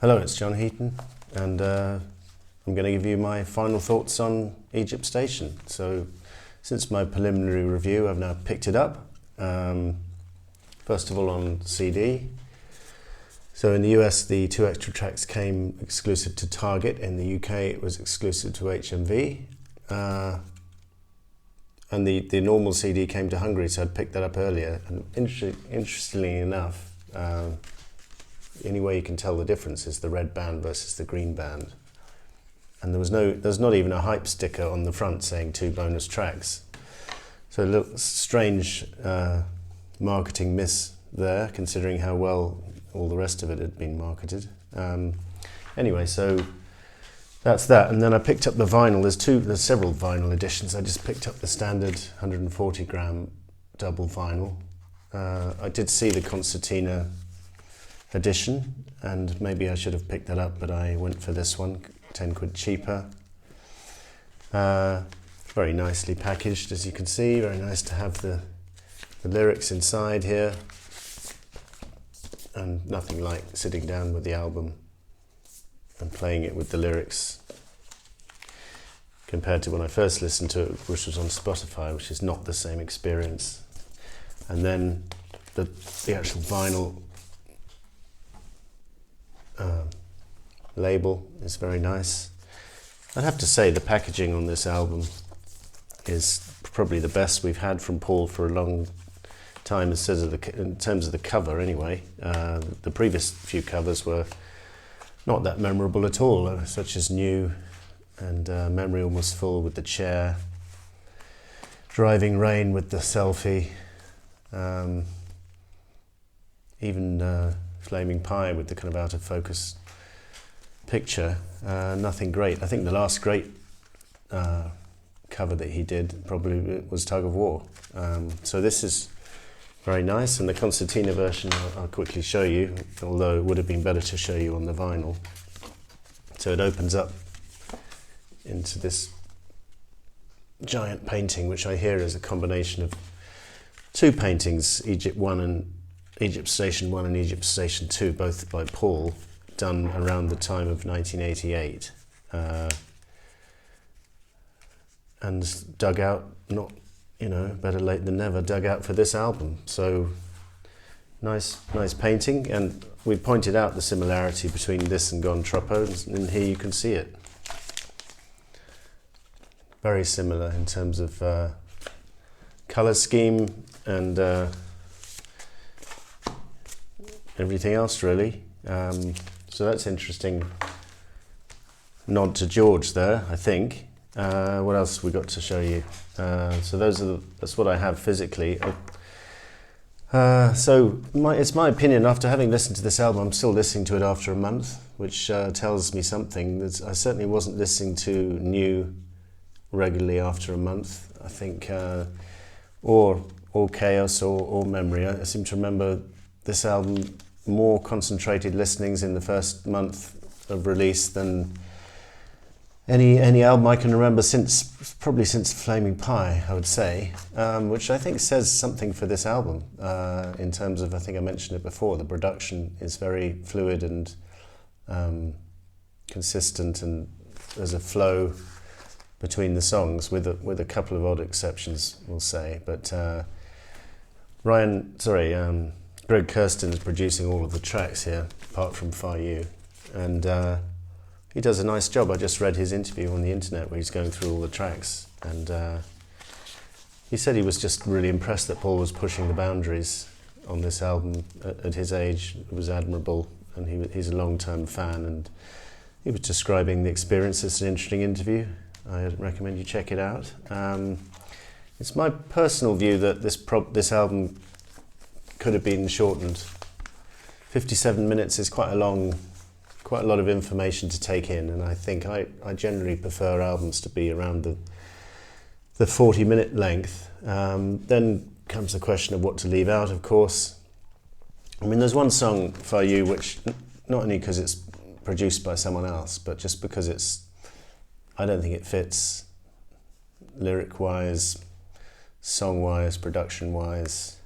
Hello, it's John Heaton, and I'm going to give you my final thoughts on Egypt Station. So, since my preliminary review, I've now picked it up. First of all on CD. So in the US, the 2 extra tracks came exclusive to Target. In the UK, it was exclusive to HMV. And the normal CD came to Hungary, so I'd picked that up earlier. And interestingly enough, the only way you can tell the difference is the red band versus the green band. And there's not even a hype sticker on the front saying 2 bonus tracks. So a little strange marketing miss there, considering how well all the rest of it had been marketed. Anyway, so that's that. And then I picked up the vinyl. There's several vinyl editions. I just picked up the standard 140 gram double vinyl. I did see the concertina edition, and maybe I should have picked that up, but I went for this one, 10 quid cheaper. Very nicely packaged, as you can see. Very nice to have the lyrics inside here, and nothing like sitting down with the album and playing it with the lyrics compared to when I first listened to it, which was on Spotify, which is not the same experience. And then the actual vinyl label is very nice. I'd have to say the packaging on this album is probably the best we've had from Paul for a long time in terms of the cover anyway. The previous few covers were not that memorable at all, such as New and Memory Almost Full with the chair, Driving Rain with the selfie, even Flaming Pie with the kind of out of focus picture. Nothing great. I think the last great cover that he did probably was Tug of War. So this is very nice, and the concertina version I'll quickly show you, although it would have been better to show you on the vinyl. So it opens up into this giant painting, which I hear is a combination of 2 paintings, Egypt Station 1 and Egypt Station 2, both by Paul, done around the time of 1988, and dug out, not, better late than never, dug out for this album. So nice painting, and we pointed out the similarity between this and Gon Troppo, and here you can see it. Very similar in terms of colour scheme and everything else, really. So that's interesting. Nod to George there, I think. What else have we got to show you? So that's what I have physically. So it's my opinion, after having listened to this album, I'm still listening to it after a month, which tells me something. I certainly wasn't listening to New regularly after a month, I think, or Chaos or Memory. I seem to remember this album more concentrated listenings in the first month of release than any album I can remember probably since Flaming Pie, I would say, which I think says something for this album in terms of, I think I mentioned it before, the production is very fluid and consistent, and there's a flow between the songs with a couple of odd exceptions, we'll say. But Greg Kurstin is producing all of the tracks here, apart from Far You, and he does a nice job. I just read his interview on the internet where he's going through all the tracks, and he said he was just really impressed that Paul was pushing the boundaries on this album at his age. It was admirable, and he's a long-term fan, and he was describing the experience. It's an interesting interview. I recommend you check it out. It's my personal view that this album could have been shortened. 57 minutes is quite a lot of information to take in, and I think I generally prefer albums to be around the 40-minute length. Then comes the question of what to leave out, of course. I mean, there's one song, For You, which not only because it's produced by someone else, but just because I don't think it fits lyric-wise, song-wise, production-wise.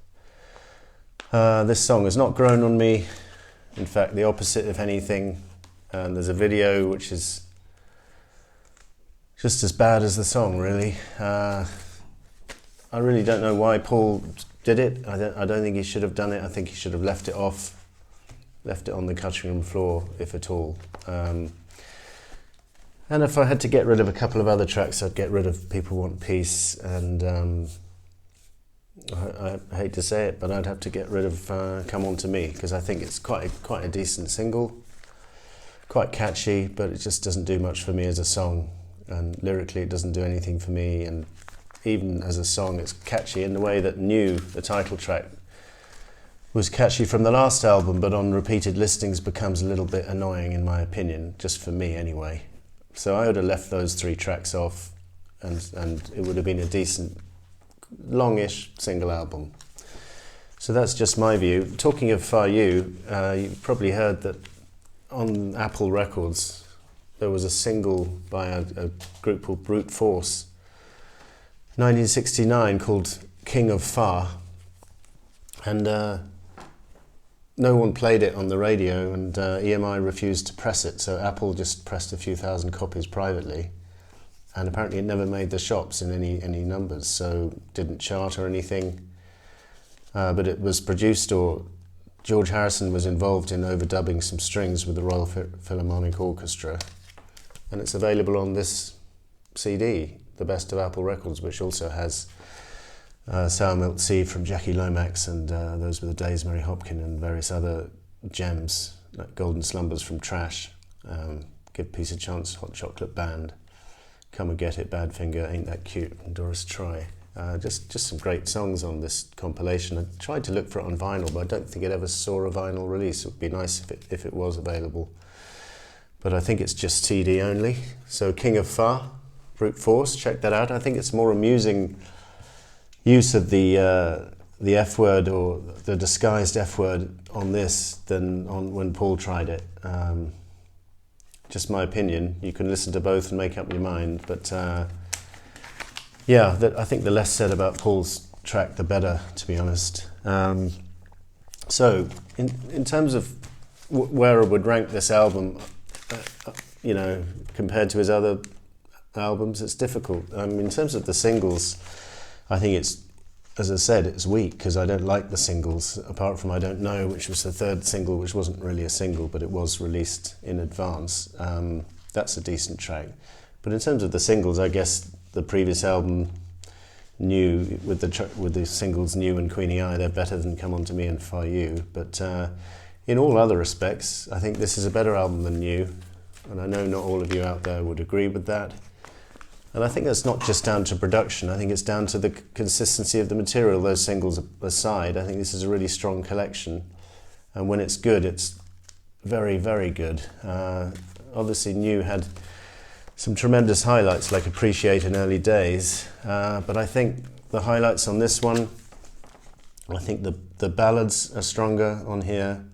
This song has not grown on me. In fact, the opposite, if anything. and there's a video which is just as bad as the song, really. I really don't know why Paul did it. I don't think he should have done it. I think he should have left it off, left it on the cutting room floor, if at all. And if I had to get rid of a couple of other tracks, I'd get rid of People Want Peace, and I hate to say it, but I'd have to get rid of Come On To Me, because I think it's quite a decent single, quite catchy, but it just doesn't do much for me as a song, and lyrically it doesn't do anything for me, and even as a song it's catchy in the way that New, the title track, was catchy from the last album, but on repeated listings becomes a little bit annoying in my opinion, just for me anyway. So I would have left those 3 tracks off, and it would have been a decent, longish single album. So that's just my view. Talking of Far You, you've probably heard that on Apple Records there was a single by a group called Brute Force, 1969, called King of Far, and no one played it on the radio, and EMI refused to press it, so Apple just pressed a few thousand copies privately, and apparently it never made the shops in any numbers, so didn't chart or anything, but it was produced, or George Harrison was involved in overdubbing some strings with the Royal Philharmonic Orchestra, and it's available on this CD, The Best of Apple Records, which also has Sour Milk Sea from Jackie Lomax, and Those Were the Days, Mary Hopkin, and various other gems, like Golden Slumbers from Trash, Give Peace a Chance, Hot Chocolate Band, Come and Get It, Badfinger, Ain't That Cute, and Doris Troy. Just some great songs on this compilation. I tried to look for it on vinyl, but I don't think it ever saw a vinyl release. It would be nice if it was available. But I think it's just CD only. So King of Far, Brute Force, check that out. I think it's more amusing use of the F word, or the disguised F word, on this than on when Paul tried it. Just my opinion. You can listen to both and make up your mind. But yeah, I think the less said about Paul's track, the better, to be honest. So in terms of where I would rank this album, you know, compared to his other albums, it's difficult. In terms of the singles, I think it's, as I said, it's weak because I don't like the singles, apart from I Don't Know, which was the 3rd single, which wasn't really a single, but it was released in advance. That's a decent track. But in terms of the singles, I guess the previous album, New, with the singles New and Queenie Eye, they're better than Come On To Me and Far You. But in all other respects, I think this is a better album than New, and I know not all of you out there would agree with that. And I think that's not just down to production, I think it's down to the consistency of the material, those singles aside. I think this is a really strong collection, and when it's good, it's very, very good. Obviously New had some tremendous highlights, like Appreciate in Early Days, but I think the highlights on this one, I think the ballads are stronger on here,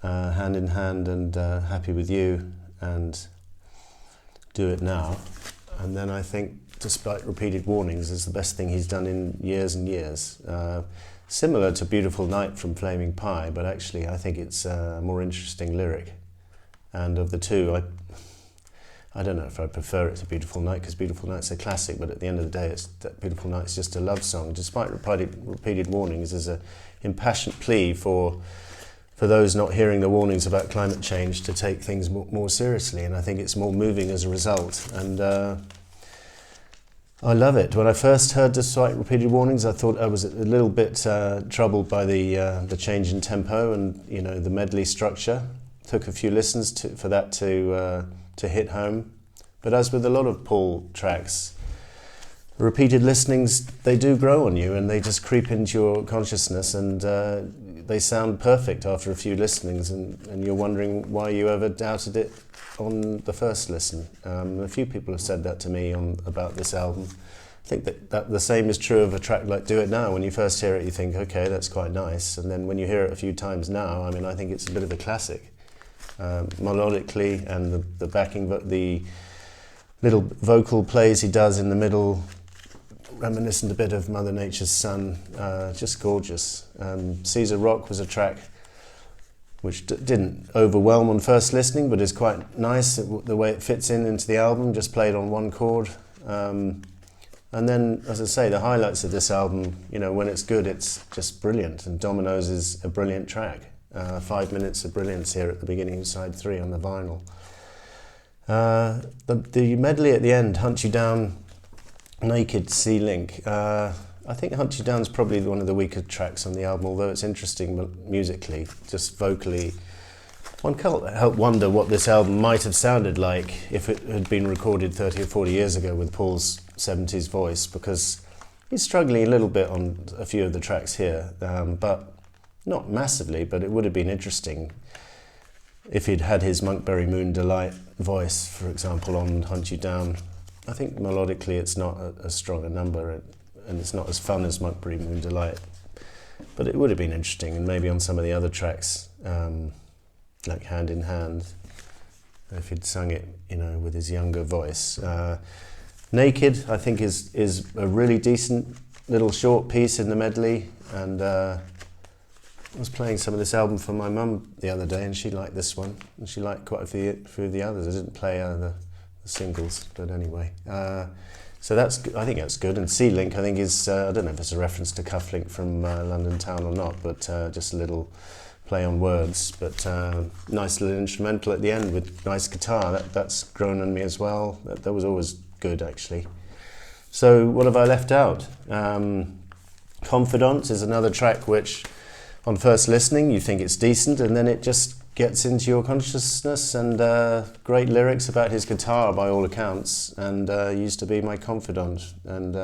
Hand in Hand and Happy With You and Do It Now. And then I think Despite Repeated Warnings is the best thing he's done in years and years. Similar to Beautiful Night from Flaming Pie, but actually I think it's a more interesting lyric. And of the two, I don't know if I prefer it to Beautiful Night, because Beautiful Night's a classic, but at the end of the day, Beautiful Night's just a love song. Despite Repeated Warnings is an impassioned plea for those not hearing the warnings about climate change to take things more seriously, and I think it's more moving as a result. And I love it. When I first heard Despite Repeated Warnings, I thought I was a little bit troubled by the change in tempo and, you know, the medley structure. Took a few listens for that to hit home. But as with a lot of Paul tracks, repeated listenings, they do grow on you and they just creep into your consciousness, and they sound perfect after a few listenings, and you're wondering why you ever doubted it on the first listen. A few people have said that to me about this album. I think that the same is true of a track like Do It Now. When you first hear it, you think, okay, that's quite nice, and then when you hear it a few times now, I mean, I think it's a bit of a classic. Melodically, and the backing, the little vocal plays he does in the middle, reminiscent a bit of Mother Nature's Son, just gorgeous. Caesar Rock was a track which didn't overwhelm on first listening, but is quite nice the way it fits into the album, just played on one chord. And then, as I say, the highlights of this album, you know, when it's good, it's just brilliant. And Dominoes is a brilliant track. 5 minutes of brilliance here at the beginning of side 3 on the vinyl. The medley at the end, Hunt You Down, Naked, C-Link. I think Hunt You Down is probably one of the weaker tracks on the album, although it's interesting musically, just vocally. One can't help wonder what this album might have sounded like if it had been recorded 30 or 40 years ago with Paul's 70s voice, because he's struggling a little bit on a few of the tracks here, but not massively, but it would have been interesting if he'd had his Monkberry Moon Delight voice, for example, on Hunt You Down. I think melodically it's not as strong a number, and it's not as fun as Monkberry Moon Delight, but it would have been interesting, and maybe on some of the other tracks, like Hand in Hand, if he'd sung it, you know, with his younger voice. Naked, I think, is a really decent little short piece in the medley, and I was playing some of this album for my mum the other day, and she liked this one, and she liked quite a few of the others. I didn't play the singles, but anyway. So that's, I think that's good. And C-Link, I think, is, I don't know if it's a reference to Cufflink from London Town or not, but just a little play on words, but nice little instrumental at the end with nice guitar. That's grown on me as well. That was always good, actually. So what have I left out? Confidant is another track which, on first listening, you think it's decent, and then it just gets into your consciousness, and great lyrics about his guitar by all accounts, and used to be my confidant. And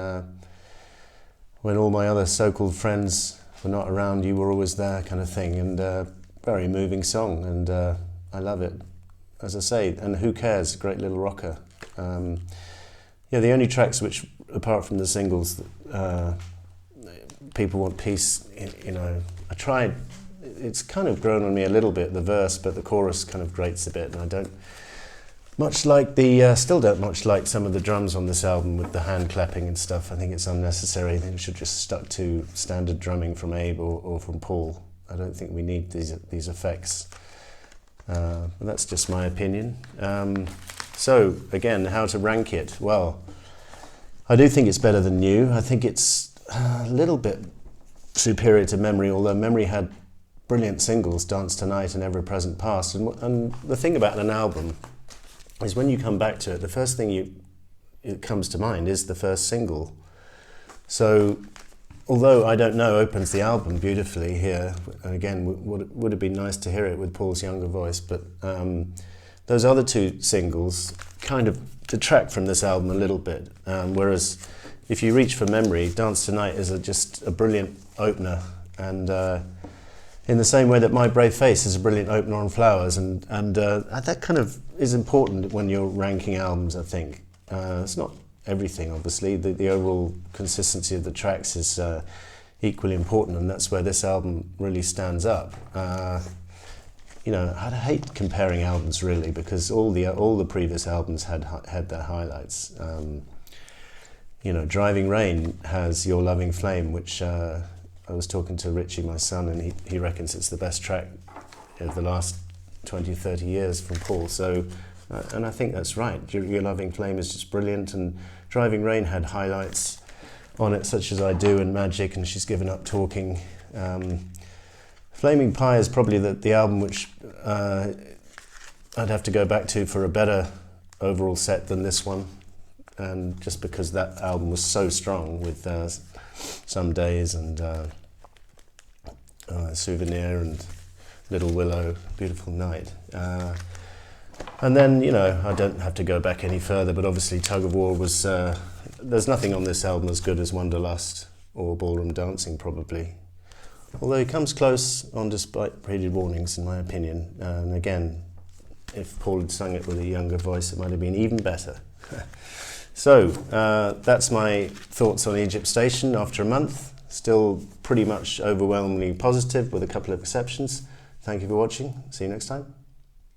when all my other so-called friends were not around, you were always there, kind of thing. And very moving song, and I love it, as I say. And Who Cares, great little rocker. Yeah, the only tracks which, apart from the singles, People Want Peace, you know, I tried. It's kind of grown on me a little bit, the verse, but the chorus kind of grates a bit, and I don't much like still don't much like some of the drums on this album with the hand clapping and stuff. I think it's unnecessary. I think we should just stuck to standard drumming from Abe or from Paul. I don't think we need these effects. But that's just my opinion. So again, how to rank it? Well, I do think it's better than New. I think it's a little bit superior to Memory, although Memory had brilliant singles, Dance Tonight and Ever Present Past. And the thing about an album is when you come back to it, the first thing it comes to mind is the first single. So, although I Don't Know opens the album beautifully here, and again, would have been nice to hear it with Paul's younger voice, but those other two singles kind of detract from this album a little bit. Whereas, if you reach for Memory, Dance Tonight is just a brilliant opener, and in the same way that My Brave Face is a brilliant opener on Flowers, and that kind of is important when you're ranking albums, I think. It's not everything, obviously. The overall consistency of the tracks is equally important, and that's where this album really stands up. You know, I hate comparing albums, really, because all the previous albums had their highlights. You know, Driving Rain has Your Loving Flame, which I was talking to Richie, my son, and he reckons it's the best track of the last 20, 30 years from Paul. So, and I think that's right. Your Loving Flame is just brilliant, and Driving Rain had highlights on it, such as I Do and Magic, and She's Given Up Talking. Flaming Pie is probably the album which I'd have to go back to for a better overall set than this one, and just because that album was so strong with Some Days and Souvenir and Little Willow, Beautiful Night. And then, you know, I don't have to go back any further, but obviously Tug of War was, there's nothing on this album as good as Wanderlust or Ballroom Dancing, probably. Although he comes close on Despite Repeated Warnings, in my opinion. And again, if Paul had sung it with a younger voice, it might have been even better. So, that's my thoughts on Egypt Station after a month. Still pretty much overwhelmingly positive with a couple of exceptions. Thank you for watching. See you next time.